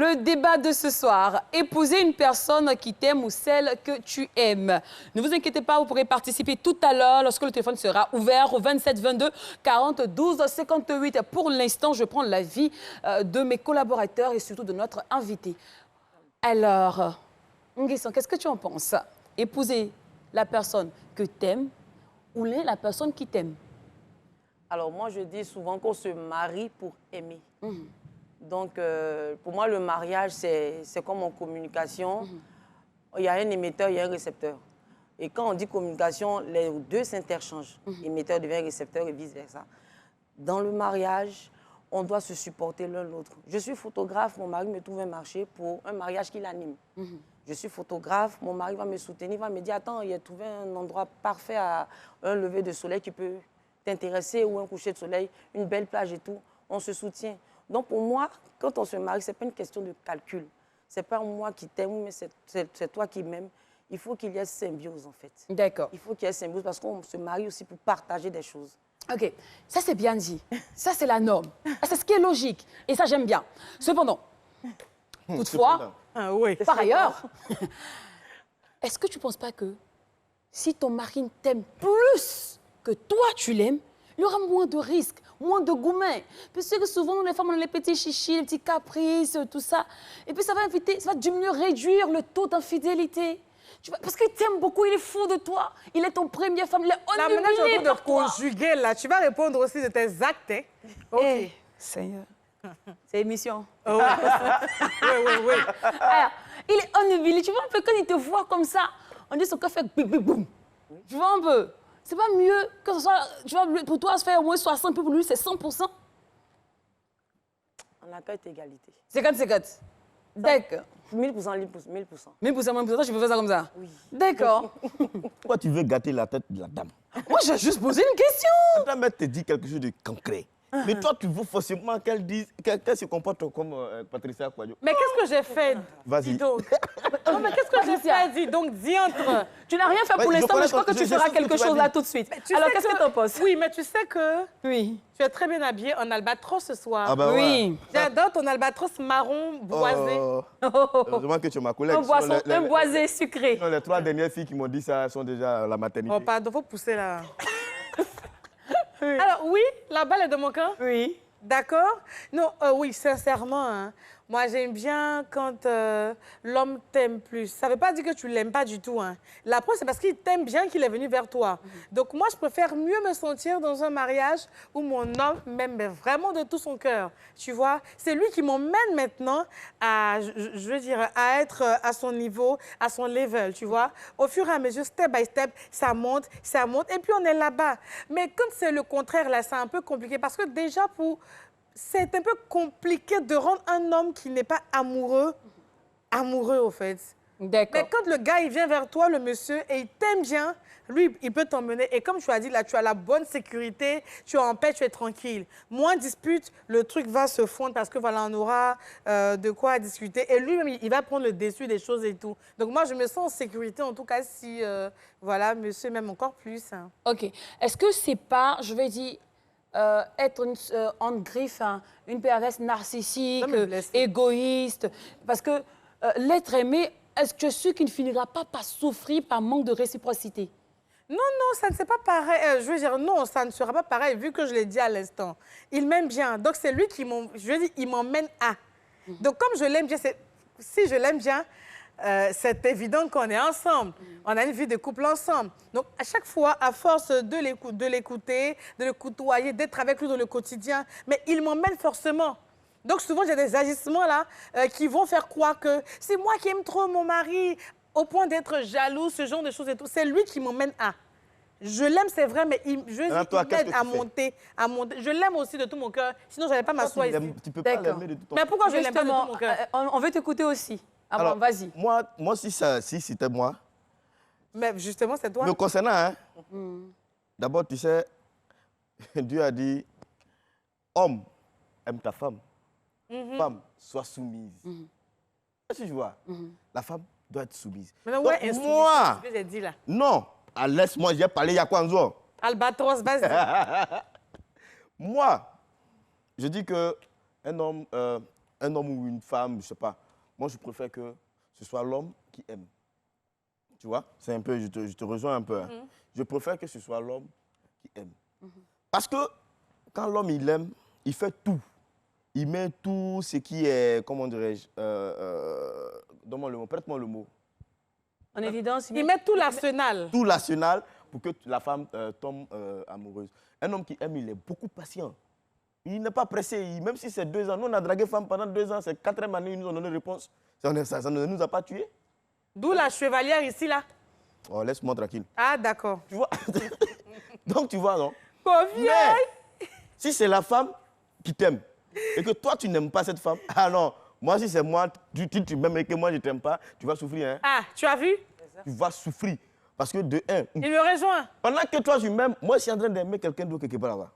le débat de ce soir, épouser une personne qui t'aime ou celle que tu aimes. Ne vous inquiétez pas, vous pourrez participer tout à l'heure lorsque le téléphone sera ouvert au 27 22 40 12 58. Pour l'instant, je prends l'avis de mes collaborateurs et surtout de notre invité. Alors, Nguessan, qu'est-ce que tu en penses? Épouser la personne que t'aimes ou la personne qui t'aime? Alors, moi, je dis souvent qu'on se marie pour aimer. Donc, pour moi, le mariage, c'est comme en communication. Il y a un émetteur, il y a un récepteur. Et quand on dit communication, les deux s'interchangent. Émetteur devient récepteur et vice-versa. Dans le mariage, on doit se supporter l'un l'autre. Je suis photographe, mon mari me trouve un marché pour un mariage qui l'anime. Je suis photographe, mon mari va me soutenir, va me dire, attends, il a trouvé un endroit parfait à un lever de soleil qui peut t'intéresser ou un coucher de soleil, une belle plage et tout. On se soutient. Donc pour moi, quand on se marie, ce n'est pas une question de calcul. Ce n'est pas moi qui t'aime, mais c'est toi qui m'aimes. Il faut qu'il y ait symbiose en fait. D'accord. Il faut qu'il y ait symbiose parce qu'on se marie aussi pour partager des choses. OK, ça c'est bien dit. Ça c'est la norme. C'est ce qui est logique. Et ça j'aime bien. Cependant, toutefois, par ailleurs, est-ce que tu ne penses pas que si ton mari t'aime plus que toi tu l'aimes, il y aura moins de risques, moins de gourmets? Parce que souvent, les femmes ont les petits chichis, les petits caprices, tout ça. Et puis ça va diminuer, réduire le taux d'infidélité. Parce qu'il t'aime beaucoup, il est fou de toi. Il est ton premier femme, il est ennuyé par toi. Conjuguer, là, tu vas répondre aussi de tes actes. Hein? OK. Hey, Seigneur, c'est émission. Oh, oui. Alors, il est ennuyé. Tu vois un peu quand il te voit comme ça, on dit son cœur fait boum, boum, boum. Tu vois un peu? C'est pas mieux que ce soit, tu vois, pour toi, ça fait au moins 60, pour lui, c'est 100%. On n'a qu'à être égalité. 50-50. D'accord. 1000%, 1000%. 1000%, je peux faire ça comme ça? Oui. D'accord. Pourquoi tu veux gâter la tête de la dame? Moi, j'ai juste posé une question. La dame, elle te dit quelque chose de concret. Mais toi, tu veux forcément qu'elle se comporte comme Patricia Kouadio. Mais qu'est-ce que j'ai fait? Vas-y. Dis donc. Non, mais qu'est-ce que j'ai fait? Dis donc, dis entre. Tu n'as rien fait pour l'instant, mais je crois que tu feras quelque chose là tout de suite. Alors, qu'est-ce que tu en penses? Oui, mais tu sais que Oui. tu es très bien habillée en albatros ce soir. Ah bah Oui. J'adore ton albatros marron boisé. Heureusement que tu es ma collègue. Un boisé sucré. Les 3 dernières filles qui m'ont dit ça sont déjà à la maternité. Oh, pardon, faut pousser là. Alors, oui, la balle est de mon camp. Oui. D'accord? Non, oui, sincèrement, hein, moi, j'aime bien quand l'homme t'aime plus. Ça ne veut pas dire que tu ne l'aimes pas du tout. Hein. La preuve, c'est parce qu'il t'aime bien qu'il est venu vers toi. Donc, moi, je préfère mieux me sentir dans un mariage où mon homme m'aime vraiment de tout son cœur. Tu vois? C'est lui qui m'emmène maintenant à, je veux dire, à être à son niveau, à son level, tu vois? Au fur et à mesure, step by step, ça monte, et puis on est là-bas. Mais quand c'est le contraire, là, c'est un peu compliqué parce que déjà, c'est un peu compliqué de rendre un homme qui n'est pas amoureux, au fait. D'accord. Mais quand le gars, il vient vers toi, le monsieur, et il t'aime bien, lui, il peut t'emmener. Et comme tu as dit, là, tu as la bonne sécurité, tu es en paix, tu es tranquille. Moins dispute, le truc va se fondre parce que, voilà, on aura de quoi discuter. Et lui-même, il va prendre le dessus des choses et tout. Donc, moi, je me sens en sécurité, en tout cas, si, voilà, monsieur m'aime encore plus. Hein. OK. Est-ce que c'est pas, je vais dire, être en griffe, hein, une perverse narcissique, égoïste? Parce que l'être aimé, est-ce que je suis qu'il ne finira pas par souffrir par manque de réciprocité? Non, non, ça ne c'est pas pareil. Je veux dire, non, ça ne sera pas pareil, vu que je l'ai dit à l'instant. Il m'aime bien. Donc, c'est lui qui m'emmène à. Donc, comme je l'aime bien, si je l'aime bien, c'est évident qu'on est ensemble. On a une vie de couple ensemble. Donc, à chaque fois, à force de l'écouter, de le côtoyer, d'être avec lui dans le quotidien, mais il m'emmène forcément. Donc, souvent, j'ai des agissements là qui vont faire croire que c'est moi qui aime trop mon mari, au point d'être jaloux, ce genre de choses et tout. C'est lui qui m'emmène à. Je l'aime, c'est vrai, mais il m'aide à monter. Je l'aime aussi de tout mon cœur. Sinon, je n'allais pas m'asseoir ici. Tu peux pas l'aimer de tout ton cœur. Mais pourquoi je l'aime pas de tout mon cœur? On veut t'écouter aussi. Alors, vas-y. Moi, si c'était moi... Mais justement, c'est toi. Me concernant, hein, d'abord, tu sais, Dieu a dit, homme, aime ta femme. Femme, sois soumise. Si je vois, la femme doit être soumise. Mais non, donc, ouais, moi, ce que j'ai dit là. Non, laisse-moi, j'ai parlé, il y a quoi en jour? Albatros, vas-y. Moi, je dis que un homme, un homme ou une femme, je sais pas. Moi, je préfère que ce soit l'homme qui aime. Tu vois, c'est un peu, je te rejoins un peu. Hein. Je préfère que ce soit l'homme qui aime. Parce que quand l'homme, il aime, il fait tout. Il met tout ce qui est, comment dirais-je, donne-moi le mot, prête-moi le mot. En évidence, il met tout l'arsenal. Tout l'arsenal pour que la femme tombe amoureuse. Un homme qui aime, il est beaucoup patient. Il n'est pas pressé, même si c'est 2 ans. Nous, on a dragué femme pendant 2 ans, c'est 4e année, ils nous ont donné réponse. Ça ne nous a pas tués. D'où la chevalière ici, là. Oh, laisse-moi tranquille. Ah, d'accord. Tu vois? Donc, tu vois, non? Pauvre vieille! Mais, si c'est la femme qui t'aime et que toi, tu n'aimes pas cette femme, ah non, moi, si c'est moi, tu m'aimes et que moi, je ne t'aime pas, tu vas souffrir. Hein? Ah, tu as vu? Tu vas souffrir. Parce que de un... Il me rejoint. Pendant que toi, je m'aime, moi, je suis en train d'aimer quelqu'un d'autre quelque part là-bas.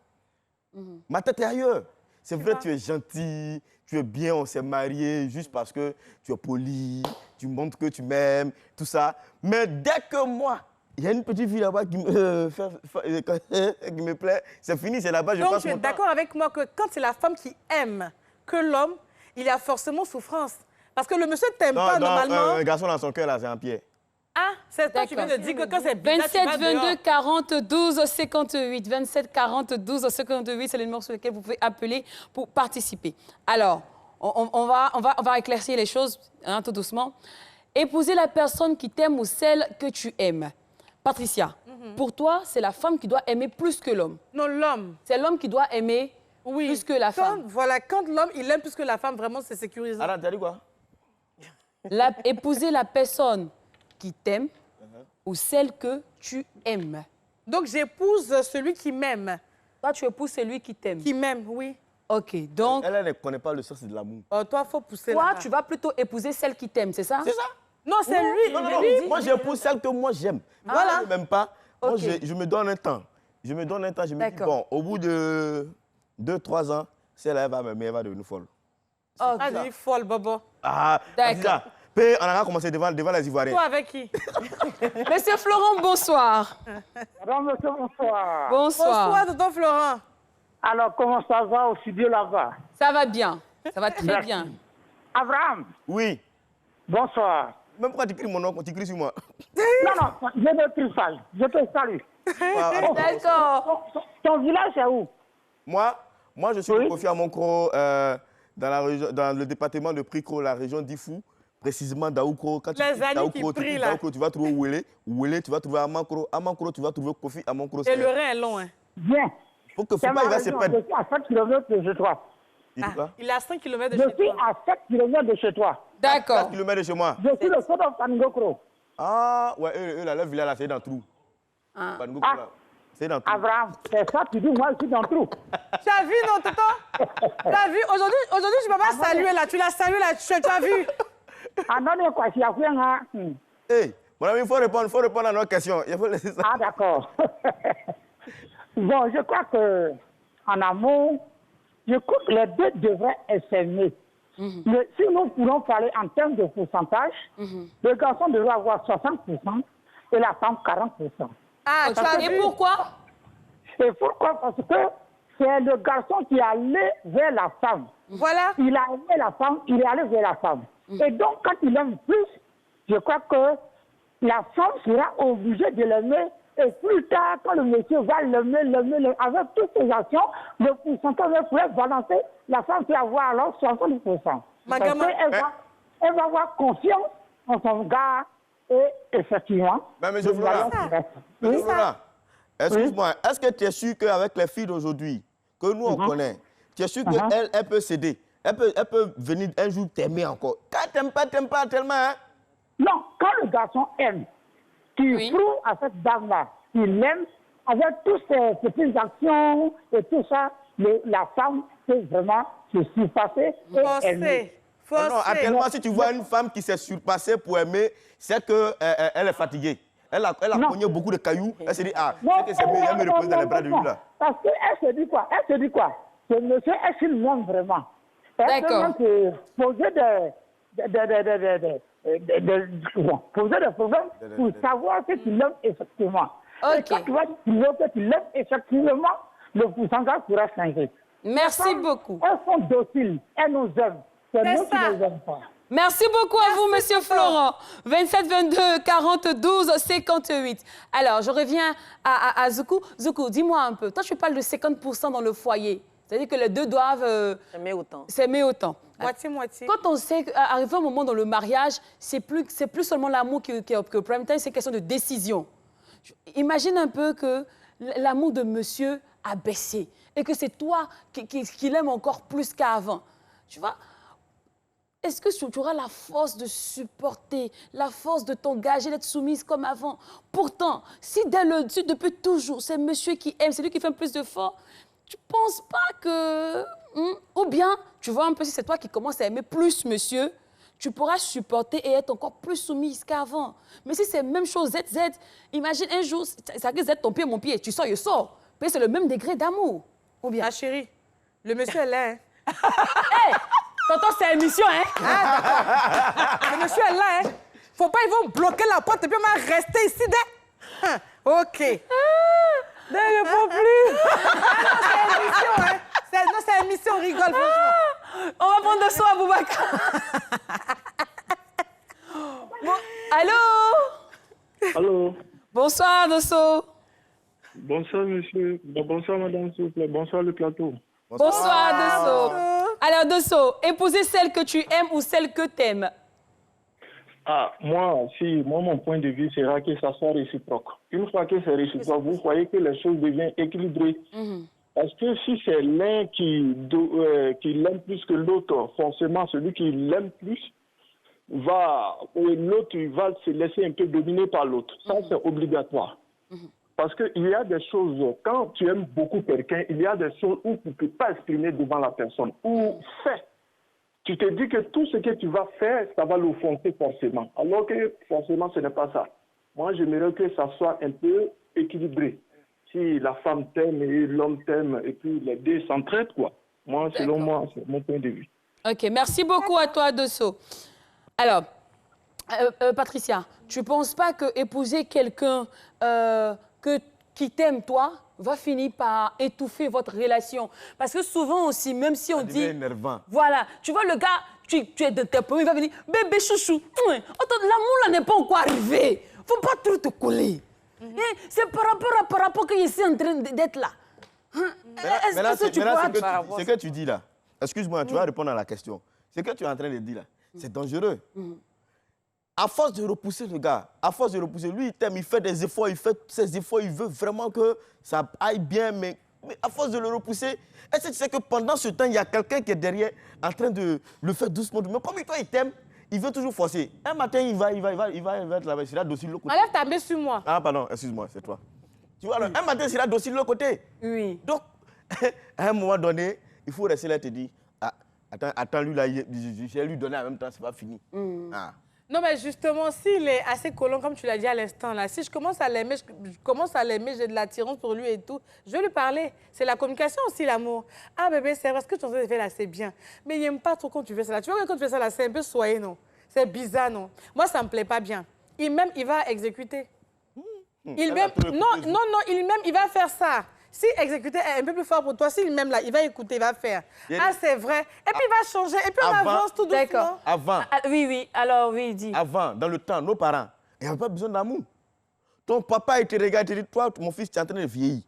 Ma tête est ailleurs. C'est vrai, tu es gentil, tu es bien, on s'est mariés juste parce que tu es poli, tu montres que tu m'aimes, tout ça. Mais dès que moi, il y a une petite fille là-bas qui me plaît, c'est fini, c'est là-bas, je passe mon temps. Donc, tu es d'accord avec moi que quand c'est la femme qui aime que l'homme, il y a forcément souffrance. Parce que le monsieur ne t'aime pas normalement. Un garçon dans son cœur, là, c'est un pied. Ah, c'est toi qui viens de dire que quand c'est bizarre, 27 22 40 12 58. 27 40 12 58, c'est le numéro sur lequel vous pouvez appeler pour participer. Alors, on va éclaircir les choses hein, tout doucement. Épouser la personne qui t'aime ou celle que tu aimes. Patricia, pour toi, c'est la femme qui doit aimer plus que l'homme. Non, l'homme. C'est l'homme qui doit aimer plus que la femme. Voilà, quand l'homme, il aime plus que la femme, vraiment, c'est sécurisant. Alors, t'as dit quoi? Épouser la personne qui t'aime ou celle que tu aimes. Donc, j'épouse celui qui m'aime. Toi, tu épouses celui qui t'aime. Qui m'aime, oui. OK, donc... Elle ne connaît pas le sens de l'amour. Toi, il faut pousser Toi, là-bas. tu vas plutôt épouser celle qui t'aime, c'est ça? C'est ça? Non, c'est lui. Non, moi, j'épouse celle que moi, j'aime. Voilà. Je ne m'aime pas. Moi, je me donne un temps. Je me dis, bon, au bout de 2-3 ans, celle-là, elle va m'aimer, elle va devenir folle. Ah, elle est folle, Bobo. Ah, d'accord. On a commencé devant les Ivoiriens. Toi, avec qui? Monsieur Florent, bonsoir. Madame, monsieur, bonsoir. Bonsoir. Bonsoir, tonton Florent. Alors, comment ça va au studio là-bas? Ça va bien. Ça va très bien. Abraham. Oui. Bonsoir. Même pourquoi tu cries mon nom, tu cries sur moi? Non, je ne crie pas. Je te salue. D'accord. Ton village, c'est où? Moi, je suis confié à Monkro, dans le département de Prikro, la région d'Ifou, précisément d'Aoukro. Quand les années qui prient là. Tu vas trouver Ouélé, tu vas trouver Amankro. Amankro, tu vas trouver Kofi, Amankro. Et le rein est long, hein. Bien. Faut que Fouba, il va se perdre. Je suis à 7 km de chez toi. Il est à 5 km de chez toi. Je suis à 7 km de chez toi. D'accord. 4 km de chez moi. Je suis le sort of Panigokro. Ah, ouais, eux, là, leur village, là, c'est dans le trou. C'est dans le trou. Abraham, c'est ça, tu dis, moi, je suis dans le trou. Tu as vu, non, tonton? Tu as vu? Aujourd'hui, je ne peux pas saluer, là. Tu l'as salué, là. Tu as vu? Ah non, mais quoi, si y a rien, Hey, mon ami, il faut répondre à nos questions. Il faut laisser ça. Ah, d'accord. Bon, je crois que en amour, je crois que les deux devraient s'aimer. Mais si nous pourrons parler en termes de pourcentage, le garçon devrait avoir 60% et la femme 40%. Ah, tu as vu? Et pourquoi? Et pourquoi? Parce que c'est le garçon qui est allé vers la femme. Voilà. Il a aimé la femme, il est allé vers la femme. Et donc, quand il aime plus, je crois que la femme sera obligée de l'aimer. Et plus tard, quand le monsieur va l'aimer, avec toutes ses actions, le pourcentage pourrait balancer. La femme peut avoir alors 60%. Parce elle va avoir confiance en son gars et effectivement... Mais monsieur Florent, excuse-moi, est-ce que tu es sûr qu'avec les filles d'aujourd'hui, que nous on connaît, tu es sûr qu'elle peut céder? Elle peut venir un jour t'aimer encore. Quand t'aimes pas tellement, hein? Non, quand le garçon aime, qui prouve à cette dame-là, il l'aime, avec toutes ses petites actions et tout ça, la femme peut vraiment se surpasser et aimer. Non, actuellement, si tu vois une femme qui s'est surpassée pour aimer, c'est qu'elle est fatiguée. Elle a cogné beaucoup de cailloux. Elle se dit, c'est mieux, elle me repose dans les bras de lui là. Parce qu'elle se dit quoi? Elle se dit quoi? Ce monsieur est une homme vraiment. D'accord. Poser des problèmes pour savoir que tu l'aimes effectivement. Et quand tu vas dire que tu l'aimes effectivement, le pourcentage pourra changer. Merci beaucoup. Elles sont dociles, elles nous aiment. C'est nous qui ne les aimons pas. Merci beaucoup à vous, Monsieur Florent. 27 22 40 12 58. Alors, je reviens à Zoukou. Zoukou, dis-moi un peu. Toi, tu parles de 50% dans le foyer. C'est-à-dire que les deux doivent... s'aimer autant. Moitié-moitié. Quand on sait qu'arriver un moment dans le mariage, c'est plus seulement l'amour qui prime time, c'est question de décision. Imagine un peu que l'amour de monsieur a baissé et que c'est toi qui l'aime encore plus qu'avant. Tu vois? Est-ce que tu auras la force de supporter, la force de t'engager, d'être soumise comme avant? Pourtant, si depuis toujours, c'est monsieur qui aime, c'est lui qui fait plus d'efforts, tu ne penses pas que... Ou bien, tu vois un peu, si c'est toi qui commences à aimer plus monsieur, tu pourras supporter et être encore plus soumise qu'avant. Mais si c'est la même chose, ZZ, imagine un jour, ça risque d'être ton pied, mon pied, tu sors, je sors. Mais c'est le même degré d'amour. Ou bien? Ah, chérie, le monsieur est là, hein? Hey, tonton, c'est émission, hein? Ah, le monsieur est là, hein? Faut pas, ils vont bloquer la porte et puis on va rester ici, OK. Je ne peux plus. C'est émission, hein? C'est émission, on rigole, franchement. On va prendre de soin, Boubacar. Bon, allô? Allô? Bonsoir, Dosso. Bonsoir, monsieur. Bonsoir, madame, s'il vous plaît. Bonsoir, le plateau. Bonsoir, Dosso. Alors, Dosso, épouser celle que tu aimes ou celle que tu aimes? Ah, moi, mon point de vue sera que ça soit réciproque. Une fois que c'est réciproque, vous voyez que les choses deviennent équilibrées. Parce que si c'est l'un qui l'aime plus que l'autre, forcément, celui qui l'aime plus l'autre va se laisser un peu dominer par l'autre. Ça, c'est obligatoire. Parce qu'il y a des choses, quand tu aimes beaucoup quelqu'un, il y a des choses où tu ne peux pas exprimer devant la personne. Ou fais. Tu te dis que tout ce que tu vas faire, ça va l'offenser forcément. Alors que forcément, ce n'est pas ça. Moi, j'aimerais que ça soit un peu équilibré. Si la femme t'aime et l'homme t'aime, et puis les deux s'entraident, quoi. Moi, selon moi, c'est mon point de vue. OK, merci beaucoup à toi, Dosso. Alors, Patricia, tu ne penses pas qu'épouser quelqu'un qui t'aime, toi, va finir par étouffer votre relation? Parce que souvent aussi, même si on dit... énervant. Voilà, tu vois, le gars, tu es de tes premiers, il va venir, bébé chouchou, l'amour là n'est pas encore arrivé. Faut pas trop te coller. C'est par rapport que je suis en train d'être là. Ce que tu dis là, excuse-moi, tu vas répondre à la question. Ce que tu es en train de dire là, c'est dangereux. À force de repousser le gars, à force de repousser, lui il t'aime, il fait des efforts, il fait ses efforts, il veut vraiment que ça aille bien, mais à force de le repousser, est-ce que tu sais que pendant ce temps, il y a quelqu'un qui est derrière en train de le faire doucement. Mais comme toi, il t'aime, il veut toujours forcer. Un matin, il va être là-bas, il sera docile de l'autre côté. Enlève ta main sur moi. Ah, pardon, excuse-moi, c'est toi. Tu vois, alors, un matin, il sera docile de l'autre côté. Oui. Donc, à un moment donné, il faut rester là et te dire, ah, attends, lui là, je vais lui donner en même temps, c'est pas fini. Ah. Non, mais justement, s'il est assez collant, comme tu l'as dit à l'instant, là, si je commence à l'aimer, j'ai de l'attirance pour lui et tout, je vais lui parler. C'est la communication aussi, l'amour. Ah, bébé, c'est vrai, ce que tu es en train de faire là, c'est bien. Mais il n'aime pas trop quand tu fais ça là. Tu vois, quand tu fais ça là, c'est un peu soyeux, non? C'est bizarre, non? Moi, ça ne me plaît pas bien. Il va exécuter. Il va faire ça. Si exécuter est un peu plus fort pour toi, s'il m'aime là, il va écouter, il va faire. Ah, c'est vrai. Et puis il va changer. Et puis on avance tout doucement. D'accord. Avant. Oui. Alors, oui, dis. Avant, dans le temps, nos parents, il n'y avait pas besoin d'amour. Ton papa, il te regarde, il te dit, toi, mon fils, tu es en train de vieillir.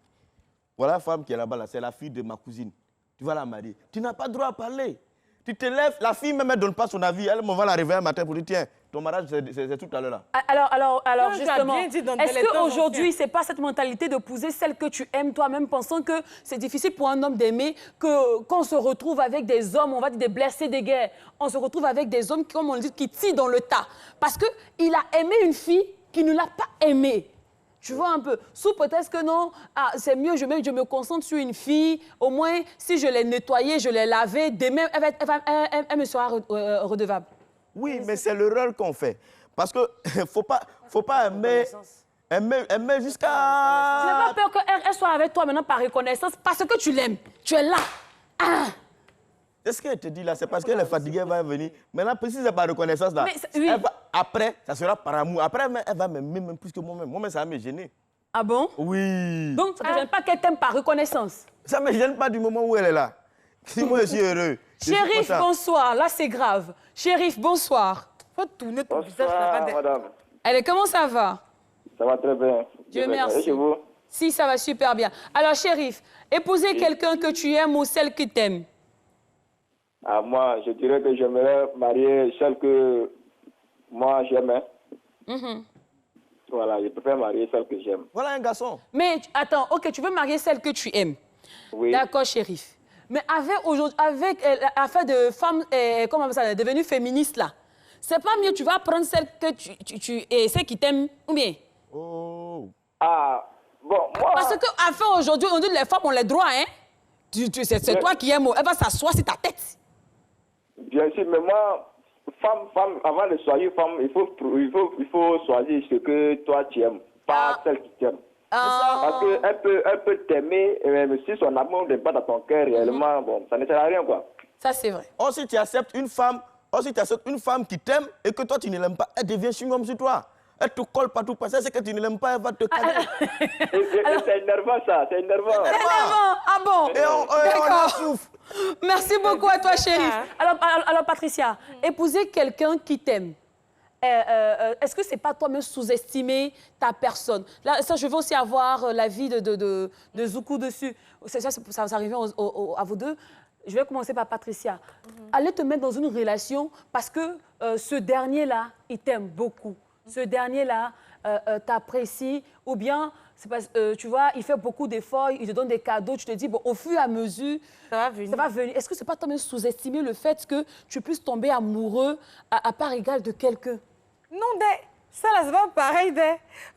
Voilà la femme qui est là-bas, là, c'est la fille de ma cousine. Tu vas la marier. Tu n'as pas droit à parler. Tu te lèves, la fille même, elle ne donne pas son avis. Elle va la réveiller un matin pour dire, tiens, ton mariage, c'est tout à l'heure là. Alors justement, est-ce qu'aujourd'hui, ce n'est pas cette mentalité d'épouser celle que tu aimes toi-même, pensant que c'est difficile pour un homme d'aimer, qu'on se retrouve avec des hommes, on va dire des blessés de guerre, on se retrouve avec des hommes, comme on dit, qui tirent dans le tas. Parce qu'il a aimé une fille qui ne l'a pas aimée. Tu vois un peu, sous peut-être que non, c'est mieux, je me concentre sur une fille, au moins, si je l'ai nettoyée, je l'ai lavée, demain, elle me sera redevable. Oui, mais c'est le rôle qu'on fait. Parce que faut pas aimer jusqu'à... Tu n'as pas peur qu'elle soit avec toi maintenant par reconnaissance, parce que tu l'aimes, tu es là. C'est ce qu'elle te dit là, c'est parce qu'elle est fatiguée, elle va venir. Maintenant, si c'est par reconnaissance là, oui. après, ça sera par amour. Après, elle va m'aimer même plus que moi-même. Moi-même, ça va me gêner. Ah bon? Oui. Donc, ça ne te gêne pas qu'elle t'aime par reconnaissance? Ça ne me gêne pas du moment où elle est là. Si moi, je suis heureux, Chérif, bonsoir. Là, c'est grave. Chérif, bonsoir. Faut tourner ton visage là-bas. Madame. Allez, comment ça va? Ça va très bien. Dieu merci. Et chez vous? Si, ça va super bien. Alors, Chérif, épouser quelqu'un que tu aimes ou celle qui t'aime? Ah, moi, je dirais que j'aimerais marier celle que moi j'aime. Voilà, je préfère marier celle que j'aime. Voilà un garçon. Mais attends, ok, tu veux marier celle que tu aimes. Oui. D'accord, Chérif. Mais avec l'affaire de femme, comment ça, devenue féministe là, c'est pas mieux, tu vas prendre celle que celle qui t'aime ou bien? Oh. Ah, bon, moi... Parce que enfin aujourd'hui, on dit les femmes ont les droits, hein? C'est toi qui aimes, elle va s'asseoir sur ta tête. Bien sûr, mais moi, femme, avant de choisir femme, il faut choisir ce que toi tu aimes, pas celle qui t'aime. Parce qu'elle peut t'aimer, mais si son amour n'est pas dans ton cœur réellement, bon, ça ne sert à rien, quoi. Ça, c'est vrai. Or, si tu acceptes une femme, qui t'aime et que toi, tu ne l'aimes pas, elle devient chewing-gum sur toi. Elle te colle partout. Parce que c'est que tu ne l'aimes pas, elle va te caler. C'est énervant, ça. C'est énervant. C'est énervant. Ah bon? Et on en souffre. Merci beaucoup à toi, Chérif. Alors, Patricia, épouser quelqu'un qui t'aime, est-ce que c'est pas toi-même sous-estimer ta personne? Là, ça, je veux aussi avoir l'avis de Zoukou dessus. Ça va arriver à vous deux. Je vais commencer par Patricia. Allez te mettre dans une relation parce que ce dernier-là, il t'aime beaucoup. Ce dernier-là t'apprécie ou bien, tu vois, il fait beaucoup d'efforts, il te donne des cadeaux, tu te dis, bon, au fur et à mesure, ça va venir. Est-ce que c'est pas toi-même sous-estimer le fait que tu puisses tomber amoureux à part égale de quelqu'un? Non, ça là, c'est pas pareil,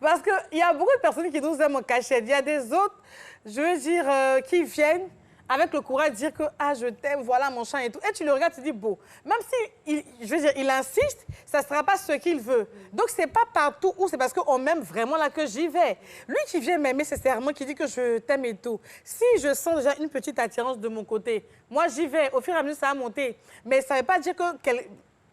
parce qu'il y a beaucoup de personnes qui nous aiment en cachette. Il y a des autres, je veux dire, qui viennent avec le courage de dire que ah, je t'aime, voilà mon chant et tout. Et tu le regardes, tu te dis, bon, même si, il insiste, ça ne sera pas ce qu'il veut. Donc, c'est pas partout où c'est parce qu'on m'aime vraiment là que j'y vais. Lui qui vient m'aimer sincèrement, qui dit que je t'aime et tout. Si je sens déjà une petite attirance de mon côté, moi, j'y vais. Au fur et à mesure, ça va monter. Mais ça ne veut pas dire que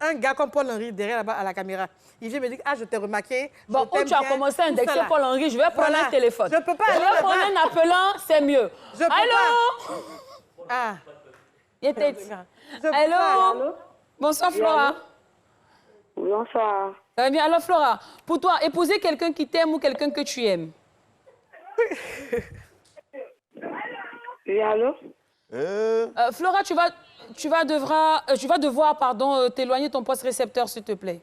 un gars comme Paul-Henri, derrière là-bas à la caméra, il vient me dire, ah, je t'ai remarqué. Bon, où tu as commencé à indexer Paul-Henri, je vais prendre un téléphone. Je peux pas. Je vais prendre un appelant, c'est mieux. Allô? Ah. Allô? Bonsoir, Flora. Bonsoir. Ça va bien? Alors, Flora, pour toi, épouser quelqu'un qui t'aime ou quelqu'un que tu aimes? Oui, allô? Flora, tu vas devoir t'éloigner de ton poste récepteur, s'il te plaît.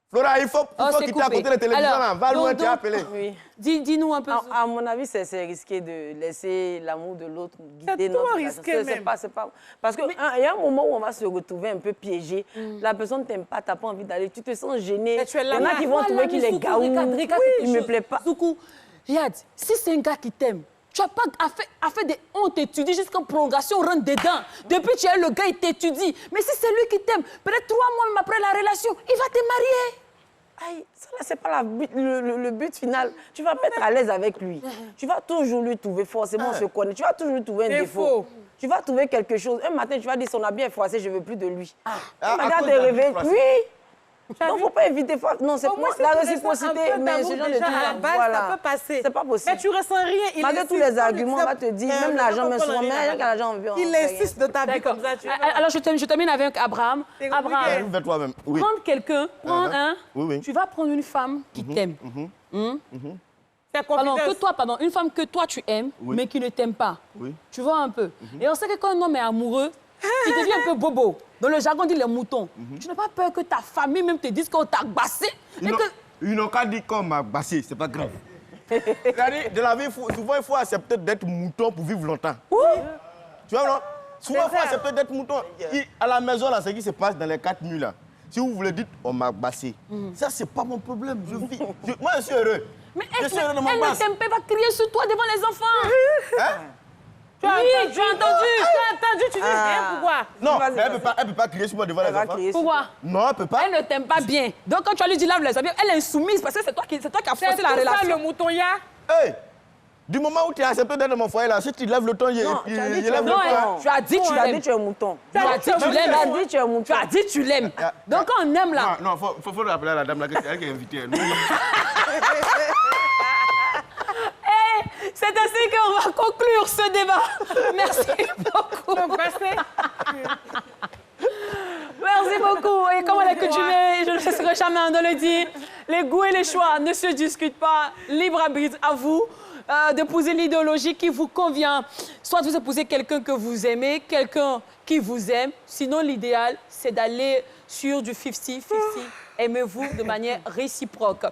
Flora, il faut quitter à côté de la télévision. Alors, va loin, tu as appelé. Oui. Dis-nous un peu. À mon avis, c'est risqué de laisser l'amour de l'autre guider notre relation. C'est pas. Parce qu'il y a un moment où on va se retrouver un peu piégé. La personne ne t'aime pas, tu n'as pas envie d'aller. Tu te sens gêné. Il y en a qui vont trouver qu'il est gaou. Il ne me plaît pas. Zoukou, regarde, si c'est un gars qui t'aime, tu n'as pas fait des hontes, t'étudies jusqu'en prolongation, on rentre dedans. Depuis tu es le gars, il t'étudie. Mais si c'est lui qui t'aime, peut-être 3 mois même après la relation, il va te marier. Aïe, ça là, c'est pas le but final. Tu vas pas être à l'aise avec lui. Tu vas toujours lui trouver, forcément, on se connaît. Tu vas toujours lui trouver un défaut. Tu vas trouver quelque chose. Un matin, tu vas dire, son habit est froissé, je ne veux plus de lui. Un matin, tu te réveilles. Oui. Donc, il ne faut pas éviter. Non, c'est moi, la réciprocité, mais ce genre de trucs, voilà. Ça peut passer. C'est pas possible. Mais tu ressens rien. Malgré tous les arguments, on va te dire, même l'argent, mais souvent, même l'argent, on veut. Il insiste de ta vie comme ça. Alors, je termine avec Abraham. Abraham, prendre quelqu'un, tu vas prendre une femme qui t'aime. Une femme que toi tu aimes, mais qui ne t'aime pas. Tu vois un peu. Et on sait que quand un homme est amoureux, il devient un peu bobo. Dans le jargon, on dit les moutons. Tu n'as pas peur que ta famille même te dise qu'on t'a bassé? Ils n'ont qu'à dire qu'on m'a bassé, c'est pas grave. De la vie, souvent il faut accepter d'être mouton pour vivre longtemps. Tu vois, non? Souvent il faut accepter d'être mouton. À la maison, là, ce qui se passe dans les 4 nuits, là, si vous voulez dire on m'a bassé, ça, c'est pas mon problème. Moi, je suis heureux. Mais elle ne t'aime pas, va crier sur toi devant les enfants. Hein? Tu as entendu, tu dis rien, pourquoi? Non, elle peut pas crier sur moi devant les enfants. Pourquoi? Non, elle peut pas. Elle ne t'aime pas bien. Donc quand tu lui dis lave les habits, elle est insoumise parce que c'est toi qui as forcé la relation. C'est ça le mouton ya? Hey, du moment où tu as accepté d'être dans mon foyer là, si tu lèves le ton, il lève le ton. Tu as dit tu l'aimes. Tu es un mouton. Tu as dit tu l'aimes. Tu as dit tu l'aimes. Donc quand on aime là. Non, faut rappeler à la dame là que c'est elle qui est invitée. C'est ainsi qu'on va conclure ce débat. Merci beaucoup. je ne cesserai jamais de le dire. Les goûts et les choix ne se discutent pas. Libre arbitre à vous d'épouser l'idéologie qui vous convient. Soit vous épousez quelqu'un que vous aimez, quelqu'un qui vous aime. Sinon, l'idéal, c'est d'aller sur du 50-50. Aimez-vous de manière réciproque.